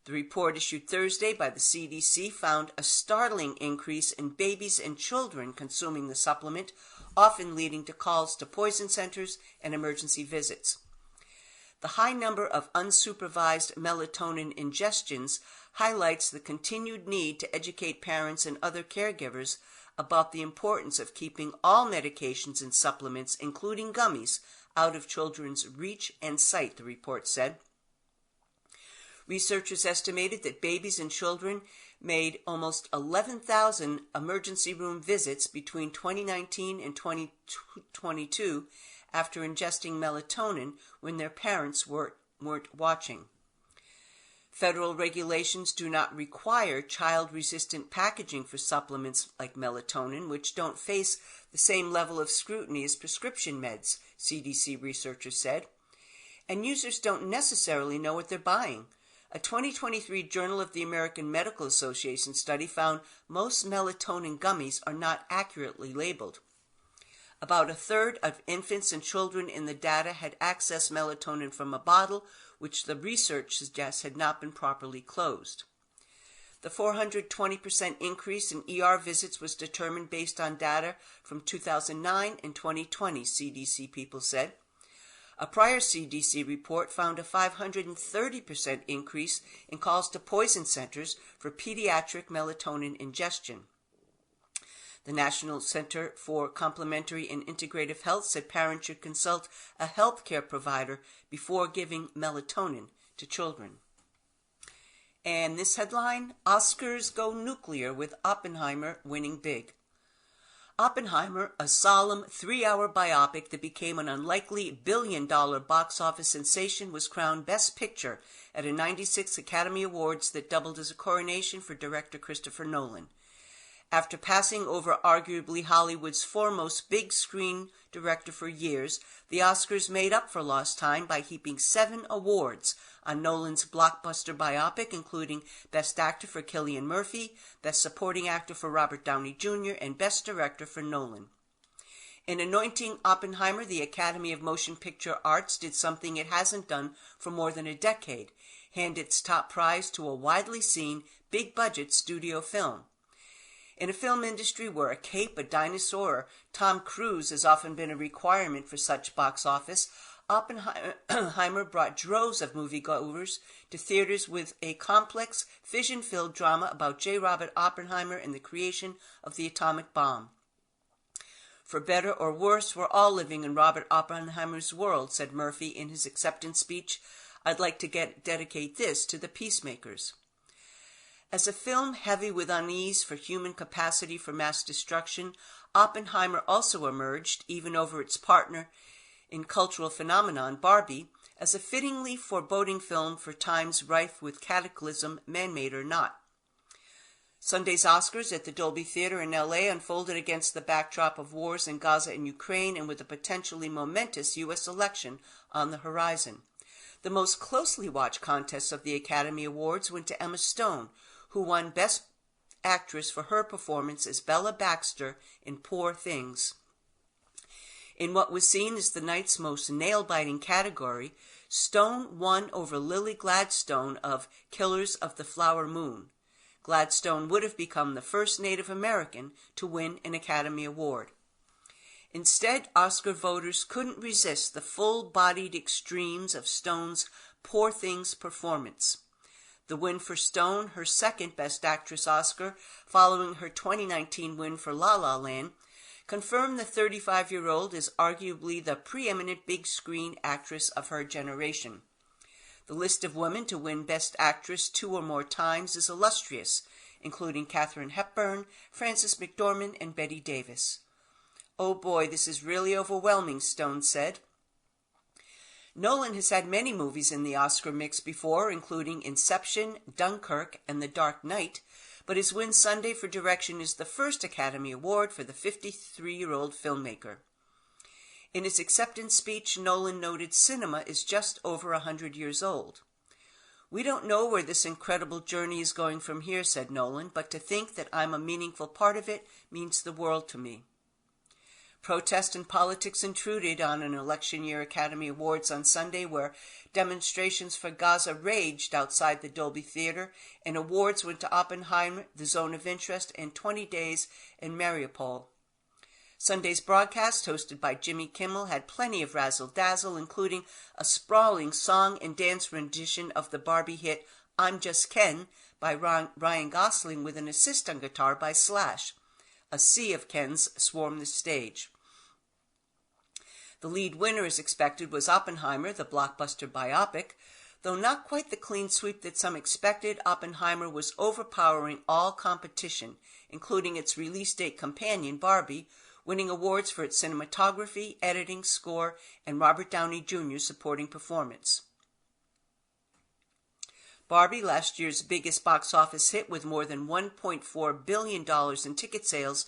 The report issued Thursday by the CDC found a startling increase in babies and children consuming the supplement, often leading to calls to poison centers and emergency visits. The high number of unsupervised melatonin ingestions highlights the continued need to educate parents and other caregivers about the importance of keeping all medications and supplements, including gummies, out of children's reach and sight, the report said. Researchers estimated that babies and children made almost 11,000 emergency room visits between 2019 and 2022 after ingesting melatonin when their parents weren't watching. Federal regulations do not require child-resistant packaging for supplements like melatonin, which don't face the same level of scrutiny as prescription meds, CDC researchers said. And users don't necessarily know what they're buying. A 2023 Journal of the American Medical Association study found most melatonin gummies are not accurately labeled. About a third of infants and children in the data had accessed melatonin from a bottle, which the research suggests had not been properly closed. The 420% increase in ER visits was determined based on data from 2009 and 2020, CDC people said. A prior CDC report found a 530% increase in calls to poison centers for pediatric melatonin ingestion. The National Center for Complementary and Integrative Health said parents should consult a healthcare provider before giving melatonin to children. And this headline, Oscars go nuclear with Oppenheimer winning big. Oppenheimer, a solemn 3-hour biopic that became an unlikely billion-dollar box office sensation, was crowned Best Picture at a 96 Academy Awards that doubled as a coronation for director Christopher Nolan. After passing over arguably Hollywood's foremost big-screen director for years, the Oscars made up for lost time by heaping 7 awards on Nolan's blockbuster biopic, including Best Actor for Cillian Murphy, Best Supporting Actor for Robert Downey Jr., and Best Director for Nolan. In anointing Oppenheimer, the Academy of Motion Picture Arts did something it hasn't done for more than a decade: hand its top prize to a widely seen, big-budget studio film. In a film industry where a cape, a dinosaur, or Tom Cruise has often been a requirement for such box office, Oppenheimer brought droves of moviegoers to theaters with a complex, fission-filled drama about J. Robert Oppenheimer and the creation of the atomic bomb. For better or worse, we're all living in Robert Oppenheimer's world, said Murphy in his acceptance speech. I'd like to dedicate this to the peacemakers. As a film heavy with unease for human capacity for mass destruction, Oppenheimer also emerged, even over its partner in cultural phenomenon, Barbie, as a fittingly foreboding film for times rife with cataclysm, man-made or not. Sunday's Oscars at the Dolby Theater in L.A. unfolded against the backdrop of wars in Gaza and Ukraine and with a potentially momentous U.S. election on the horizon. The most closely watched contests of the Academy Awards went to Emma Stone, who won Best Actress for her performance as Bella Baxter in Poor Things. In what was seen as the night's most nail-biting category, Stone won over Lily Gladstone of Killers of the Flower Moon. Gladstone would have become the first Native American to win an Academy Award. Instead, Oscar voters couldn't resist the full-bodied extremes of Stone's Poor Things performance. The win for Stone, her second Best Actress Oscar, following her 2019 win for La La Land, confirmed the 35-year-old is arguably the preeminent big-screen actress of her generation. The list of women to win Best Actress 2 or more times is illustrious, including Katharine Hepburn, Frances McDormand, and Bette Davis. Oh boy, this is really overwhelming, Stone said. Nolan has had many movies in the Oscar mix before, including Inception, Dunkirk, and The Dark Knight, but his win Sunday for direction is the first Academy Award for the 53-year-old filmmaker. In his acceptance speech, Nolan noted cinema is just over 100 years old. We don't know where this incredible journey is going from here, said Nolan, but to think that I'm a meaningful part of it means the world to me. Protest and politics intruded on an election year Academy Awards on Sunday, where demonstrations for Gaza raged outside the Dolby Theater, and awards went to Oppenheimer, The Zone of Interest, and 20 Days in Mariupol. Sunday's broadcast, hosted by Jimmy Kimmel, had plenty of razzle-dazzle, including a sprawling song and dance rendition of the Barbie hit I'm Just Ken by Ryan Gosling with an assist on guitar by Slash. A sea of Kens swarmed the stage. The lead winner, as expected, was Oppenheimer, the blockbuster biopic. Though not quite the clean sweep that some expected, Oppenheimer was overpowering all competition, including its release date companion, Barbie, winning awards for its cinematography, editing, score, and Robert Downey Jr.'s supporting performance. Barbie, last year's biggest box office hit with more than $1.4 billion in ticket sales,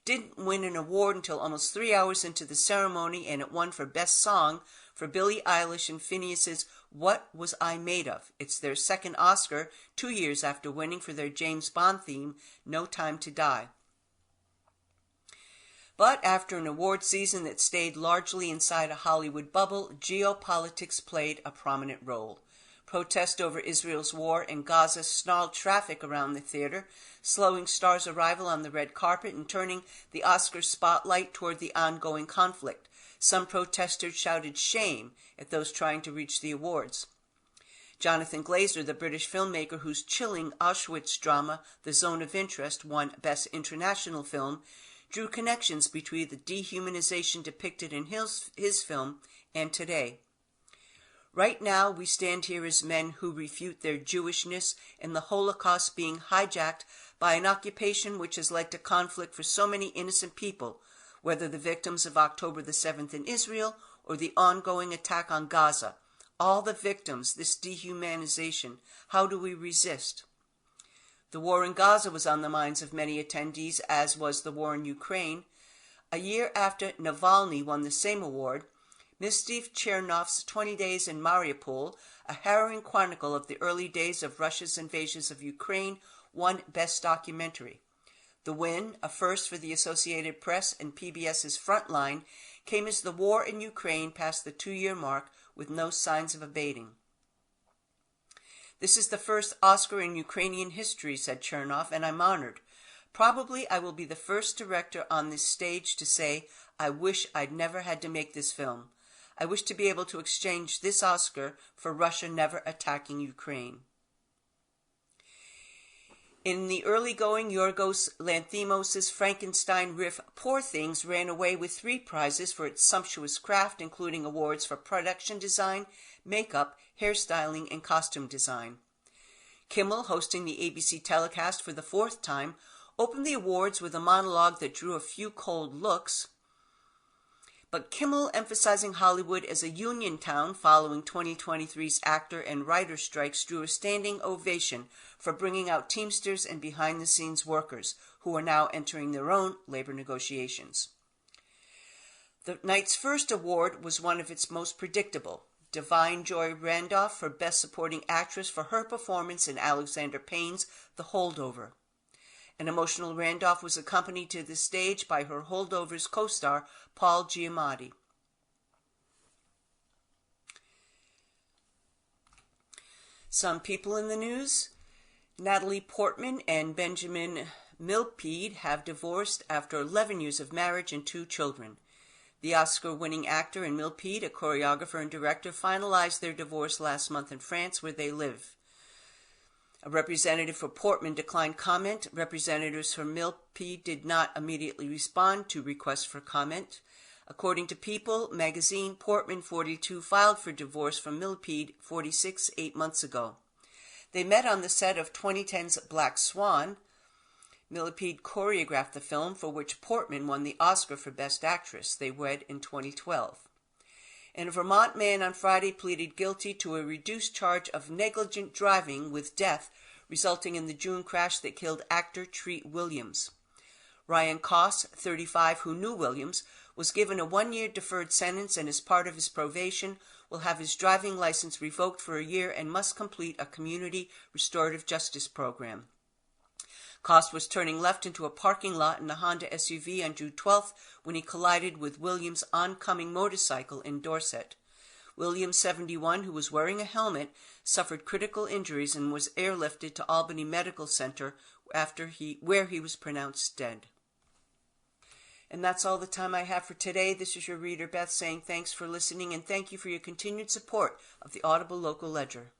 didn't win an award until almost 3 hours into the ceremony, and it won for Best Song for Billie Eilish and Phineas's What Was I Made Of? It's their second Oscar, 2 years after winning for their James Bond theme, No Time to Die. But after an award season that stayed largely inside a Hollywood bubble, geopolitics played a prominent role. Protest over Israel's war in Gaza snarled traffic around the theater, slowing stars' arrival on the red carpet and turning the Oscar spotlight toward the ongoing conflict. Some protesters shouted shame at those trying to reach the awards. Jonathan Glazer, the British filmmaker whose chilling Auschwitz drama The Zone of Interest won Best International Film, drew connections between the dehumanization depicted in his film and today. Right now, we stand here as men who refute their Jewishness and the Holocaust being hijacked by an occupation which has led to conflict for so many innocent people, whether the victims of October the 7th in Israel or the ongoing attack on Gaza. All the victims, this dehumanization, how do we resist? The war in Gaza was on the minds of many attendees, as was the war in Ukraine. A year after Navalny won the same award, Mystiv Chernov's 20 Days in Mariupol, a harrowing chronicle of the early days of Russia's invasions of Ukraine, won Best Documentary. The win, a first for the Associated Press and PBS's Frontline, came as the war in Ukraine passed the 2-year mark with no signs of abating. "This is the first Oscar in Ukrainian history," said Chernov, "and I'm honored. Probably I will be the first director on this stage to say, I wish I'd never had to make this film. I wish to be able to exchange this Oscar for Russia never attacking Ukraine." In the early going, Yorgos Lanthimos' Frankenstein riff Poor Things ran away with 3 prizes for its sumptuous craft, including awards for production design, makeup, hairstyling, and costume design. Kimmel, hosting the ABC telecast for the 4th time, opened the awards with a monologue that drew a few cold looks. But Kimmel, emphasizing Hollywood as a union town following 2023's actor and writer strikes, drew a standing ovation for bringing out Teamsters and behind-the-scenes workers, who are now entering their own labor negotiations. The night's first award was one of its most predictable. Divine Joy Randolph for Best Supporting Actress for her performance in Alexander Payne's The Holdover. An emotional Randolph was accompanied to the stage by her Holdover's co-star, Paul Giamatti. Some people in the news. Natalie Portman and Benjamin Millepied have divorced after 11 years of marriage and 2 children. The Oscar-winning actor and Millepied, a choreographer and director, finalized their divorce last month in France, where they live. A representative for Portman declined comment. Representatives for Millepied did not immediately respond to requests for comment. According to People magazine, Portman, 42, filed for divorce from Millepied, 46, 8 months ago. They met on the set of 2010's Black Swan. Millepied choreographed the film, for which Portman won the Oscar for Best Actress. They wed in 2012. And a Vermont man on Friday pleaded guilty to a reduced charge of negligent driving with death, resulting in the June crash that killed actor Treat Williams. Ryan Koss, 35, who knew Williams, was given a 1-year deferred sentence, and as part of his probation will have his driving license revoked for a year and must complete a community restorative justice program. Koss was turning left into a parking lot in a Honda SUV on June 12th when he collided with Williams' oncoming motorcycle in Dorset. Williams, 71, who was wearing a helmet, suffered critical injuries and was airlifted to Albany Medical Center where he was pronounced dead. And that's all the time I have for today. This is your reader, Beth, saying thanks for listening and thank you for your continued support of the Audible Local Ledger.